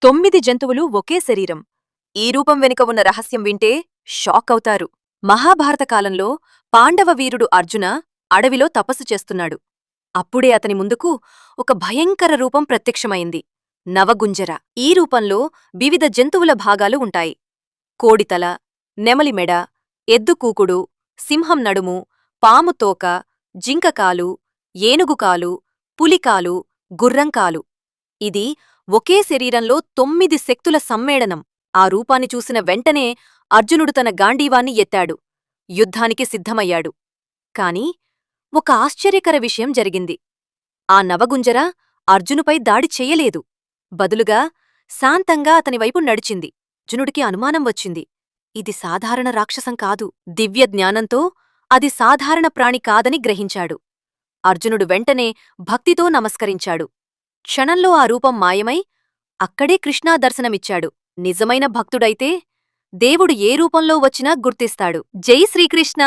9 జంతువులు ఒకే శరీరం. ఈ రూపం వెనుక ఉన్న రహస్యం వింటే షాక్ అవుతారు. మహాభారత కాలంలో పాండవ వీరుడు అర్జున అడవిలో తపస్సు చేస్తున్నాడు. అప్పుడే అతని ముందుకు ఒక భయంకర రూపం ప్రత్యక్షమైంది. నవగుంజర. ఈ రూపంలో వివిధ జంతువుల భాగాలు ఉంటాయి. కోడితల, నెమలిమెడ, ఎద్దుకూకుడు, సింహం నడుము, పాము తోక, జింకకాలు, ఏనుగుకాలు, పులికాలు, గుర్రంకాలు. ఇది ఒకే శరీరంలో 9 శక్తుల సమ్మేళనం. ఆ రూపాన్ని చూసిన వెంటనే అర్జునుడు తన గాండీవాన్ని ఎత్తాడు. యుద్ధానికి సిద్ధమయ్యాడు. కాని ఒక ఆశ్చర్యకర విషయం జరిగింది. ఆ నవగుంజర అర్జునుపై దాడి చెయ్యలేదు. బదులుగా శాంతంగా అతనివైపు నడిచింది. అర్జునుడికి అనుమానం వచ్చింది. ఇది సాధారణ రాక్షసం కాదు. దివ్య జ్ఞానంతో అది సాధారణ ప్రాణి కాదని గ్రహించాడు. అర్జునుడు వెంటనే భక్తితో నమస్కరించాడు. క్షణంలో ఆ రూపం మాయమై అక్కడే కృష్ణా దర్శనమిచ్చాడు. నిజమైన భక్తుడైతే దేవుడు ఏ రూపంలో వచ్చినా గుర్తిస్తాడు. జై శ్రీకృష్ణ.